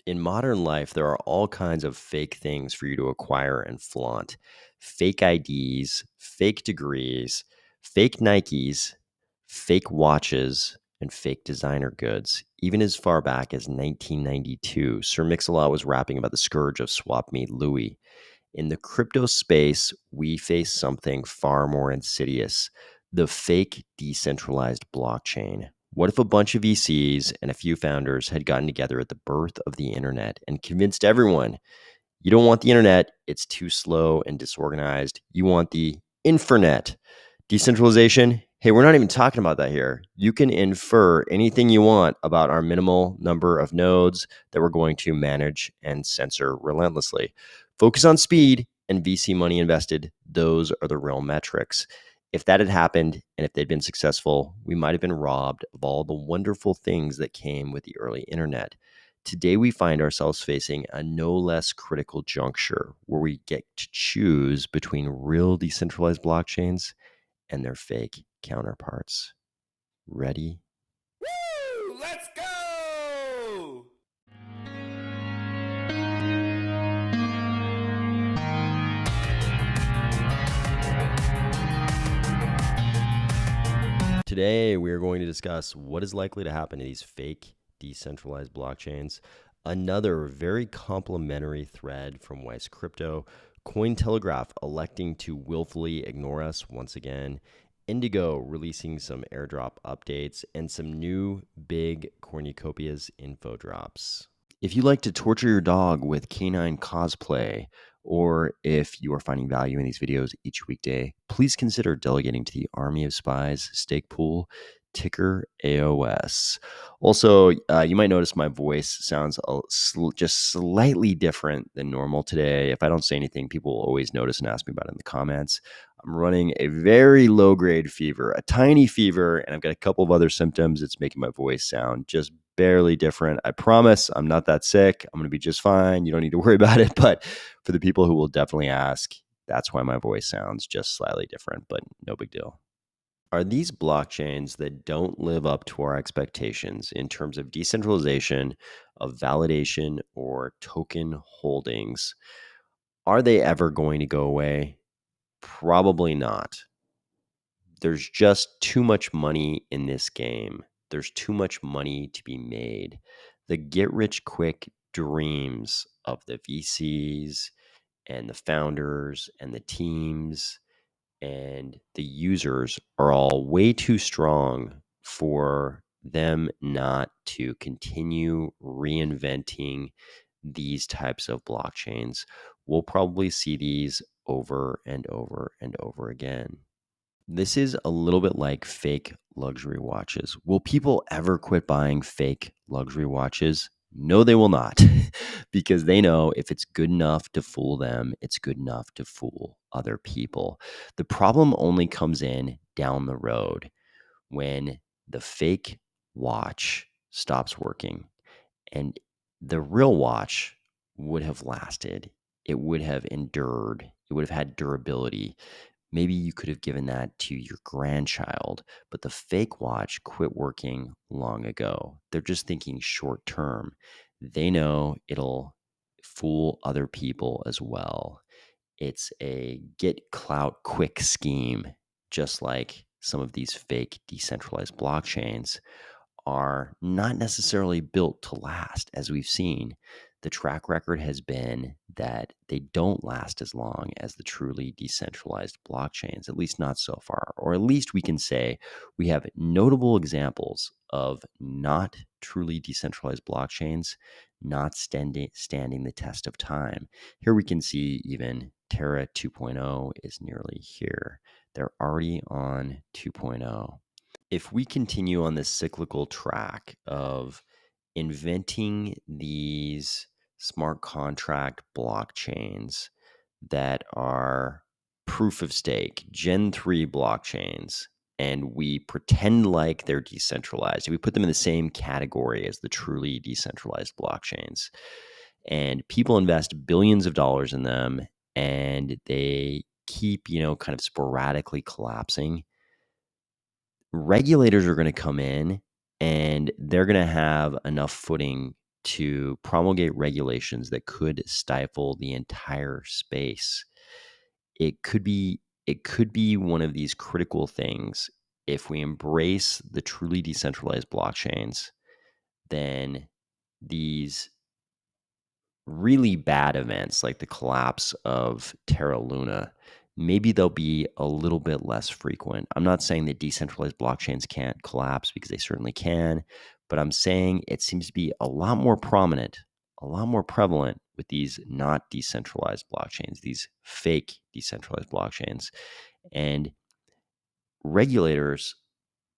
In modern life, there are all kinds of fake things for you to acquire and flaunt. Fake IDs, fake degrees, fake Nikes, fake watches, and fake designer goods. Even as far back as 1992, Sir Mix-a-Lot was rapping about the scourge of swap meet Louis. In the crypto space, we face something far more insidious: the fake decentralized blockchain. What if a bunch of VCs and a few founders had gotten together at the birth of the internet and convinced everyone, you don't want the internet, it's too slow and disorganized. You want the infernet. Decentralization, hey, we're not even talking about that here. You can infer anything you want about our minimal number of nodes that we're going to manage and censor relentlessly. Focus on speed and VC money invested. Those are the real metrics. If that had happened and if they'd been successful, we might have been robbed of all the wonderful things that came with the early internet. Today, we find ourselves facing a no less critical juncture where we get to choose between real decentralized blockchains and their fake counterparts. Ready? Woo! Let's go! Today, we are going to discuss what is likely to happen to these fake decentralized blockchains. Another very complimentary thread from Weiss Crypto, Cointelegraph electing to willfully ignore us once again, Indigo releasing some airdrop updates, and some new big Cornucopias info drops. If you like to torture your dog with canine cosplay, or if you are finding value in these videos each weekday, please consider delegating to the Army of Spies stake pool, ticker AOS. Also, you might notice my voice sounds just slightly different than normal today. If I don't say anything, people will always notice and ask me about it in the comments. I'm running a very low-grade fever, a tiny fever, and I've got a couple of other symptoms. It's making my voice sound just barely different. I promise I'm not that sick. I'm going to be just fine. You don't need to worry about it. But for the people who will definitely ask, that's why my voice sounds just slightly different, but no big deal. Are these blockchains that don't live up to our expectations in terms of decentralization, of validation, or token holdings, are they ever going to go away? Probably not. There's just too much money in this game. There's too much money to be made. The get rich quick dreams of the VCs and the founders and the teams and the users are all way too strong for them not to continue reinventing these types of blockchains. We'll probably see these over and over and over again. This is a little bit like fake luxury watches. Will people ever quit buying fake luxury watches? No, they will not, because they know if it's good enough to fool them, it's good enough to fool other people. The problem only comes in down the road when the fake watch stops working and the real watch would have lasted. It would have endured. It would have had durability. Maybe you could have given that to your grandchild, but the fake watch quit working long ago. They're just thinking short term. They know it'll fool other people as well. It's a get clout quick scheme, just like some of these fake decentralized blockchains are not necessarily built to last. As we've seen, the track record has been that they don't last as long as the truly decentralized blockchains, at least not so far. Or at least we can say we have notable examples of not truly decentralized blockchains not standing the test of time. Here we can see even Terra 2.0 is nearly here. They're already on 2.0. If we continue on this cyclical track of inventing these smart contract blockchains that are proof of stake, Gen 3 blockchains, and we pretend like they're decentralized, we put them in the same category as the truly decentralized blockchains, and people invest billions of dollars in them, and they keep, kind of sporadically collapsing. Regulators are going to come in and they're going to have enough footing to promulgate regulations that could stifle the entire space. It could be one of these critical things. If we embrace the truly decentralized blockchains, then these really bad events like the collapse of Terra Luna, maybe they'll be a little bit less frequent. I'm not saying that decentralized blockchains can't collapse, because they certainly can, but I'm saying it seems to be a lot more prominent, a lot more prevalent with these not decentralized blockchains, these fake decentralized blockchains. And regulators,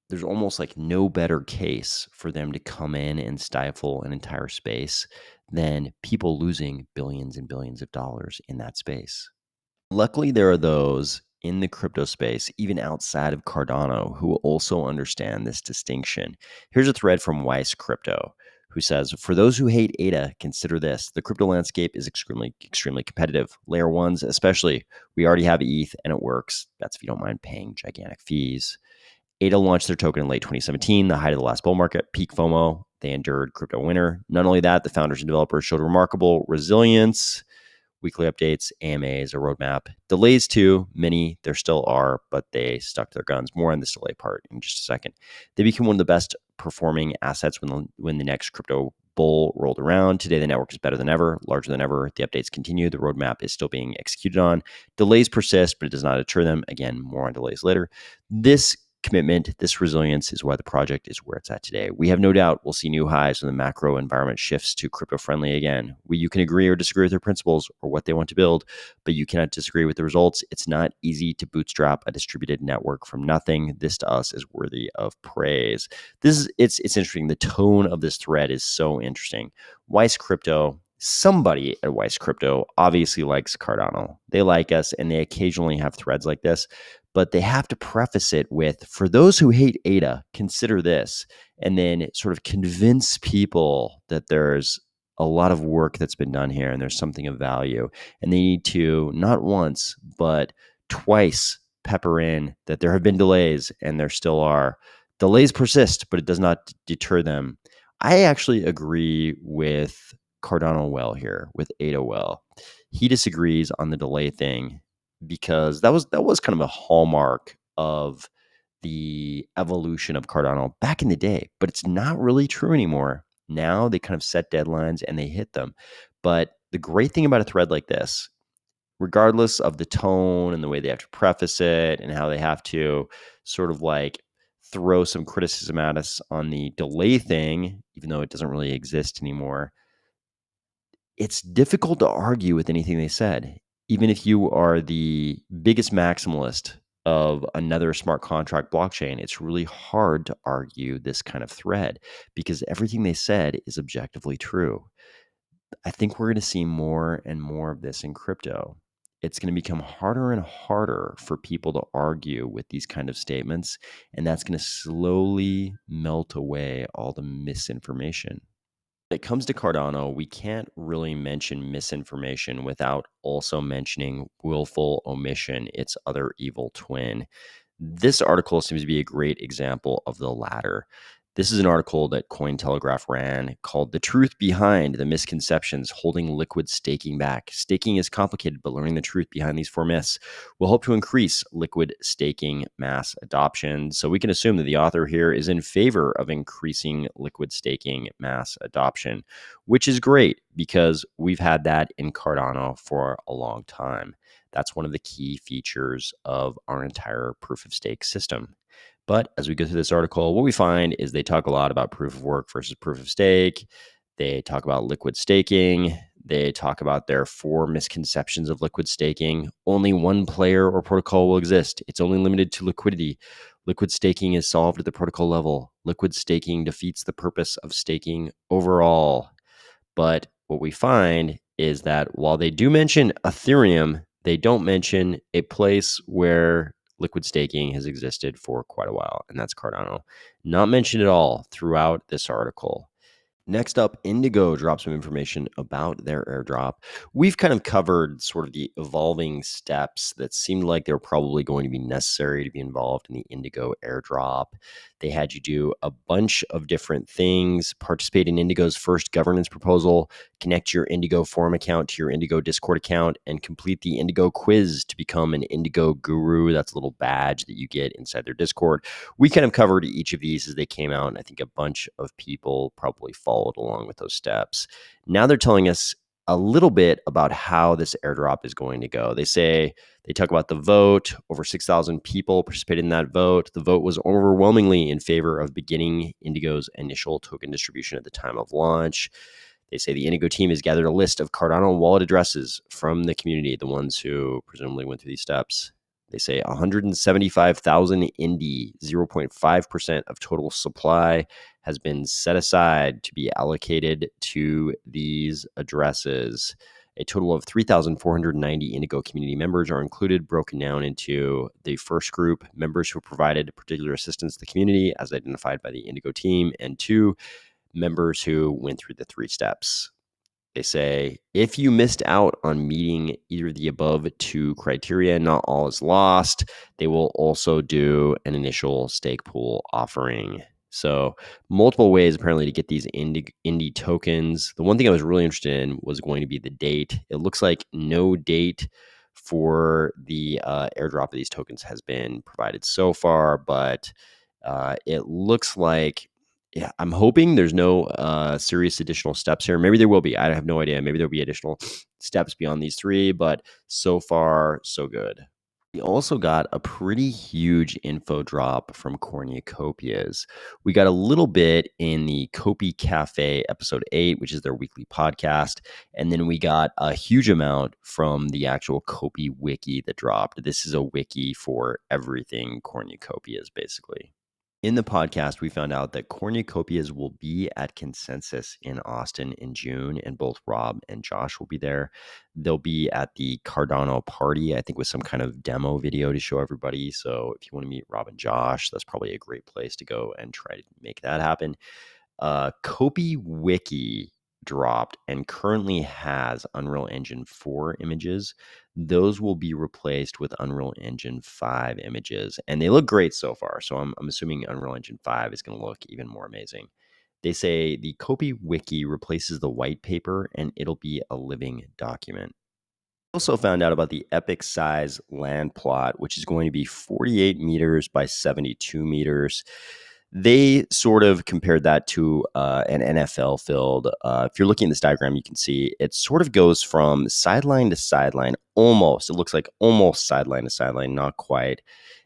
there's almost like no better case for them to come in and stifle an entire space than people losing billions and billions of dollars in that space. Luckily, there are those in the crypto space, even outside of Cardano, who also understand this distinction. Here's a thread from Weiss Crypto, who says, for those who hate ADA, consider this. The crypto landscape is extremely competitive. Layer ones, especially, we already have ETH and it works. That's if you don't mind paying gigantic fees. ADA launched their token in late 2017, the height of the last bull market, peak FOMO. They endured crypto winter. Not only that, the founders and developers showed remarkable resilience. Weekly updates, AMAs, a roadmap. Delays too, many there still are, but they stuck to their guns. More on this delay part in just a second. They became one of the best performing assets when the next crypto bull rolled around. Today, the network is better than ever, larger than ever. The updates continue. The roadmap is still being executed on. Delays persist, but it does not deter them. Again, more on delays later. This commitment, this resilience is why the project is where it's at today. We have no doubt we'll see new highs when the macro environment shifts to crypto friendly again. You can agree or disagree with their principles or what they want to build, but you cannot disagree with the results. It's not easy to bootstrap a distributed network from nothing. This to us is worthy of praise. It's interesting. The tone of this thread is so interesting. Weiss Crypto, somebody at Weiss Crypto obviously likes Cardano. They like us, and they occasionally have threads like this, but they have to preface it with, for those who hate ADA, consider this, and then sort of convince people that there's a lot of work that's been done here and there's something of value. And they need to not once, but twice pepper in that there have been delays, and there still are. Delays persist, but it does not deter them. I actually agree with Cardano well here, with ADA well. He disagrees on the delay thing, because that was kind of a hallmark of the evolution of Cardano back in the day, but it's not really true anymore. Now they kind of set deadlines and they hit them. But the great thing about a thread like this, regardless of the tone and the way they have to preface it and how they have to sort of like throw some criticism at us on the delay thing, even though it doesn't really exist anymore, it's difficult to argue with anything they said. Even if you are the biggest maximalist of another smart contract blockchain, it's really hard to argue this kind of thread, because everything they said is objectively true. I think we're going to see more and more of this in crypto. It's going to become harder and harder for people to argue with these kind of statements, and that's going to slowly melt away all the misinformation. When it comes to Cardano, we can't really mention misinformation without also mentioning willful omission, its other evil twin. This article seems to be a great example of the latter. This is an article that Cointelegraph ran called "The Truth Behind the Misconceptions Holding Liquid Staking Back. Staking is complicated, but learning the truth behind these four myths will help to increase liquid staking mass adoption." So we can assume that the author here is in favor of increasing liquid staking mass adoption, which is great because we've had that in Cardano for a long time. That's one of the key features of our entire proof of stake system. But as we go through this article, what we find is they talk a lot about proof of work versus proof of stake. They talk about liquid staking. They talk about their four misconceptions of liquid staking. Only one player or protocol will exist. It's only limited to liquidity. Liquid staking is solved at the protocol level. Liquid staking defeats the purpose of staking overall. But what we find is that while they do mention Ethereum, they don't mention a place where liquid staking has existed for quite a while, and that's Cardano. Not mentioned at all throughout this article. Next up, Indigo drops some information about their airdrop. We've kind of covered sort of the evolving steps that seemed like they were probably going to be necessary to be involved in the Indigo airdrop. They had you do a bunch of different things, participate in Indigo's first governance proposal, connect your Indigo forum account to your Indigo Discord account, and complete the Indigo quiz to become an Indigo guru. That's a little badge that you get inside their Discord. We kind of covered each of these as they came out, and I think a bunch of people probably followed along with those steps. Now they're telling us a little bit about how this airdrop is going to go. They talk about the vote. Over 6,000 people participated in that vote. The vote was overwhelmingly in favor of beginning Indigo's initial token distribution at the time of launch. They say the Indigo team has gathered a list of Cardano wallet addresses from the community, the ones who presumably went through these steps. They say 175,000 Indy, 0.5% of total supply, has been set aside to be allocated to these addresses. A total of 3,490 Indigo community members are included, broken down into the first group, members who provided particular assistance to the community as identified by the Indigo team, and two, members who went through the 3 steps. They say, if you missed out on meeting either of the above 2 criteria, not all is lost. They will also do an initial stake pool offering. So multiple ways apparently to get these Indy tokens. The one thing I was really interested in was going to be the date. It looks like no date for the airdrop of these tokens has been provided so far, but it looks like, yeah, I'm hoping there's no serious additional steps here. Maybe there will be. I have no idea. Maybe there'll be additional steps beyond these 3, but so far, so good. We also got a pretty huge info drop from Cornucopias. We got a little bit in the CopiCafe episode 8, which is their weekly podcast. And then we got a huge amount from the actual CopiWiki that dropped. This is a wiki for everything Cornucopias, basically. In the podcast, we found out that Cornucopias will be at Consensus in Austin in June, and both Rob and Josh will be there. They'll be at the Cardano party, I think, with some kind of demo video to show everybody. So if you want to meet Rob and Josh, that's probably a great place to go and try to make that happen. CopiWiki dropped and currently has Unreal Engine 4 images. Those will be replaced with Unreal Engine 5 images, and they look great so far. So I'm assuming Unreal Engine 5 is going to look even more amazing. They say the CopiWiki replaces the white paper, and it'll be a living document. Also found out about the epic size land plot, which is going to be 48 meters by 72 meters. They sort of compared that to an NFL field. If you're looking at this diagram, you can see it sort of goes from sideline to sideline, almost. It looks like almost sideline to sideline, not quite.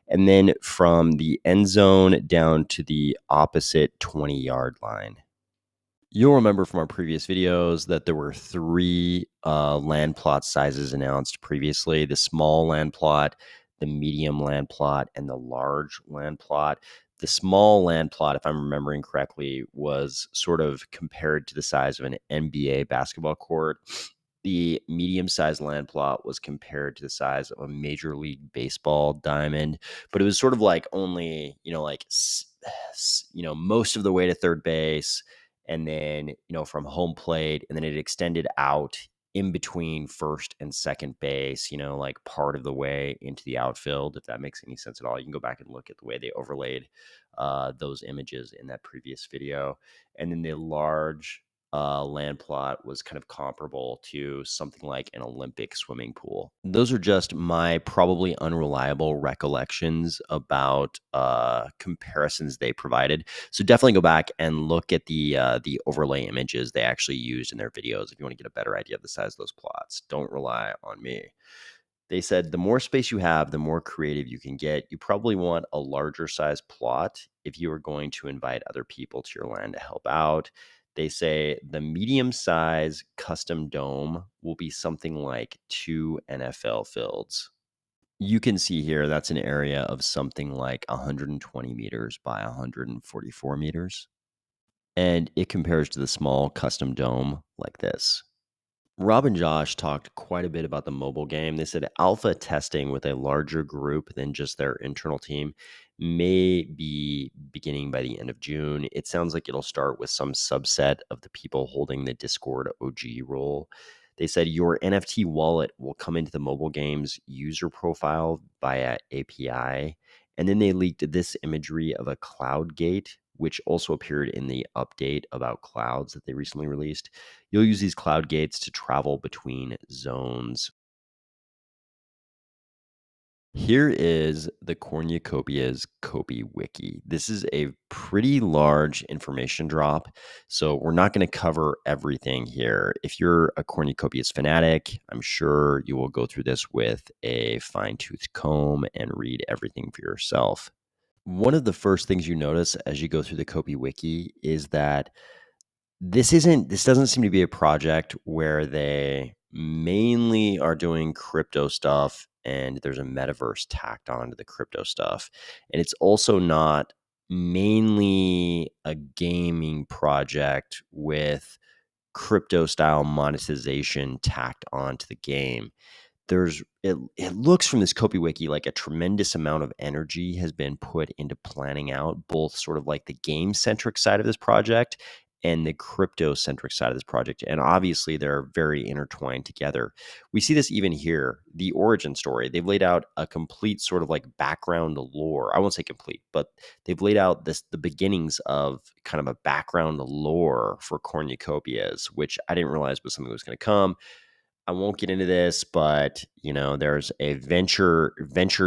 And then from the end zone down to the opposite 20-yard line. You'll remember from our previous videos that there were 3 land plot sizes announced previously: the small land plot, the medium land plot, and the large land plot. The small land plot, if I'm remembering correctly, was sort of compared to the size of an NBA basketball court. The medium-sized land plot was compared to the size of a Major League Baseball diamond, but it was sort of like only, most of the way to third base, and then, from home plate, and then it extended out in between first and second base, like part of the way into the outfield, if that makes any sense at all. You can go back and look at the way they overlaid those images in that previous video. And then the large land plot was kind of comparable to something like an Olympic swimming pool. Those are just my probably unreliable recollections about comparisons they provided. So definitely go back and look at the overlay images they actually used in their videos if you want to get a better idea of the size of those plots. Don't rely on me. They said the more space you have, the more creative you can get. You probably want a larger size plot if you are going to invite other people to your land to help out. They say the medium size custom dome will be something like 2 NFL fields. You can see here that's an area of something like 120 meters by 144 meters. And it compares to the small custom dome like this. Rob and Josh talked quite a bit about the mobile game. They said alpha testing with a larger group than just their internal team. may be beginning by the end of June. It sounds like it'll start with some subset of the people holding the Discord OG role. They said your NFT wallet will come into the mobile game's user profile via API. And then they leaked this imagery of a cloud gate, which also appeared in the update about clouds that they recently released. You'll use these cloud gates to travel between zones. Here is the Cornucopias CopiWiki. This is a pretty large information drop, so we're not going to cover everything here. If you're a Cornucopias fanatic, I'm sure you will go through this with a fine-tooth comb and read everything for yourself. One of the first things you notice as you go through the CopiWiki is that this doesn't seem to be a project where they mainly are doing crypto stuff and there's a metaverse tacked onto the crypto stuff. And it's also not mainly a gaming project with crypto style monetization tacked onto the game. It looks from this CopiWiki like a tremendous amount of energy has been put into planning out both sort of like the game centric side of this project and the crypto centric side of this project. And obviously they're very intertwined together. We see this even here, the origin story. They've laid out a complete sort of like background lore. I won't say complete, but they've laid out the beginnings of kind of a background lore for Cornucopias, which I didn't realize was something that was going to come. I won't get into this, but there's a venture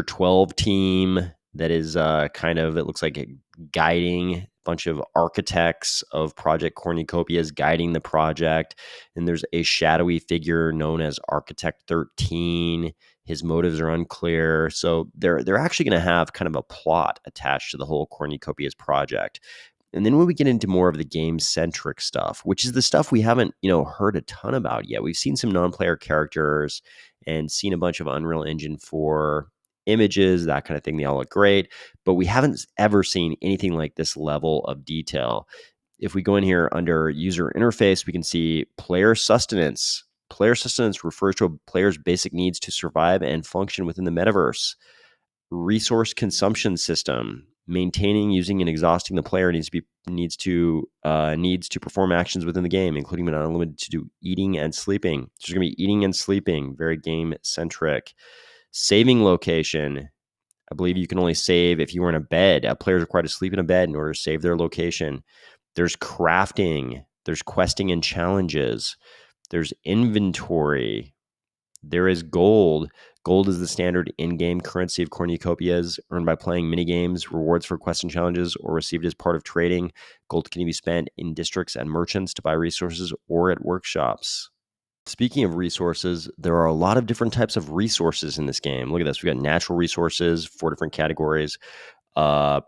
12 team that is kind of, it looks like guiding a bunch of architects of Project Cornucopias guiding the project. And there's a shadowy figure known as Architect 13. His motives are unclear. So they're actually going to have kind of a plot attached to the whole Cornucopias project. And then when we get into more of the game centric stuff, which is the stuff we haven't, heard a ton about yet. We've seen some non-player characters and seen a bunch of Unreal Engine 4 images, that kind of thing. They all look great, but we haven't ever seen anything like this level of detail. If we go in here under user interface, we can see player sustenance. Player sustenance refers to a player's basic needs to survive and function within the metaverse. Resource consumption system. Maintaining, using, and exhausting the player needs to perform actions within the game, including but not limited to eating and sleeping. So there's going to be eating and sleeping, very game centric. Saving location. I believe you can only save if you were in a bed. A player is required to sleep in a bed in order to save their location. There's crafting. There's questing and challenges. There's inventory. There is gold. Gold is the standard in-game currency of Cornucopias, earned by playing minigames, rewards for quests and challenges, or received as part of trading. Gold can be spent in districts and merchants to buy resources or at workshops. Speaking of resources, there are a lot of different types of resources in this game. Look at this. We got natural resources, 4 different categories.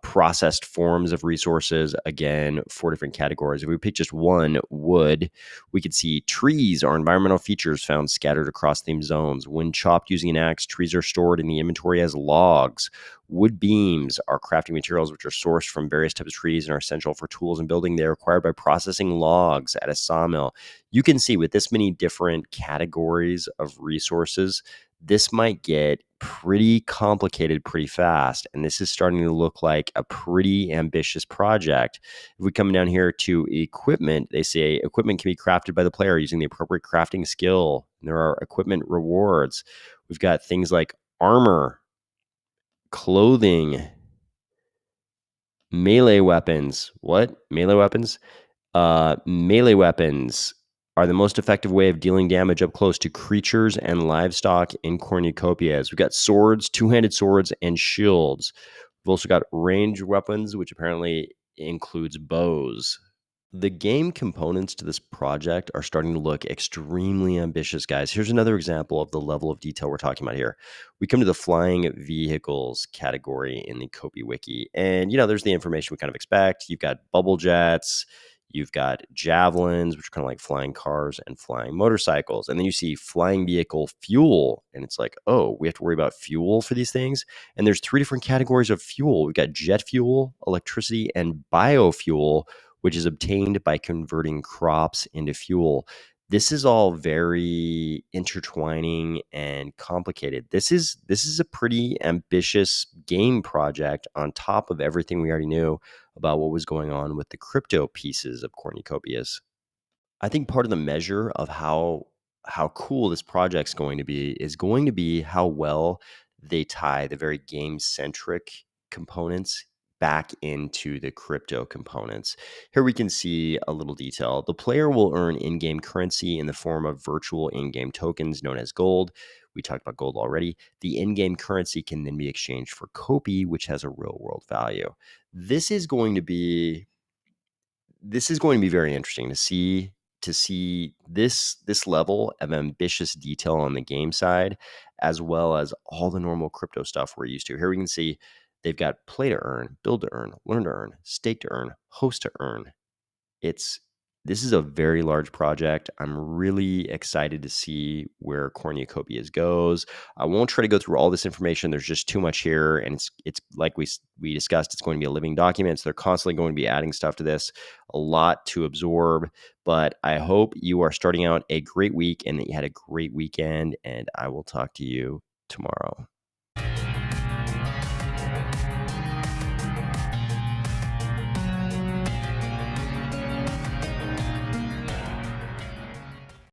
Processed forms of resources, again, 4 different categories. If we pick just one, wood, we could see trees are environmental features found scattered across themed zones. When chopped using an axe, trees are stored in the inventory as logs. Wood beams are crafting materials which are sourced from various types of trees and are essential for tools and building. They are acquired by processing logs at a sawmill. You can see with this many different categories of resources, this might get pretty complicated pretty fast. And this is starting to look like a pretty ambitious project. If we come down here to equipment, they say equipment can be crafted by the player using the appropriate crafting skill. And there are equipment rewards. We've got things like armor, clothing, melee weapons. What? Melee weapons? Melee weapons are the most effective way of dealing damage up close to creatures and livestock in Cornucopias. We've got swords, 2-handed swords, and shields. We've also got ranged weapons, which apparently includes bows. The game components to this project are starting to look extremely ambitious, guys. Here's another example of the level of detail we're talking about here. We come to the flying vehicles category in the CopiWiki, and there's the information we kind of expect. You've got bubble jets, you've got javelins, which are kind of like flying cars and flying motorcycles. And then you see flying vehicle fuel. And it's like, oh, we have to worry about fuel for these things. And there's 3 different categories of fuel. We've got jet fuel, electricity, and biofuel, which is obtained by converting crops into fuel. This is all very intertwining and complicated. This is a pretty ambitious game project on top of everything we already knew about what was going on with the crypto pieces of Cornucopias. I think part of the measure of how cool this project's going to be is going to be how well they tie the very game-centric components back into the crypto components. Here we can see a little detail. The player will earn in-game currency in the form of virtual in-game tokens known as gold. We talked about gold already. The in-game currency can then be exchanged for Copi, which has a real-world value. This is going to be very interesting to see this level of ambitious detail on the game side, as well as all the normal crypto stuff we're used to. Here we can see they've got play to earn, build to earn, learn to earn, stake to earn, host to earn. It's This is a very large project. I'm really excited to see where Cornucopias goes. I won't try to go through all this information. There's just too much here, and it's like we discussed. It's going to be a living document. So they're constantly going to be adding stuff to this. A lot to absorb. But I hope you are starting out a great week and that you had a great weekend. And I will talk to you tomorrow.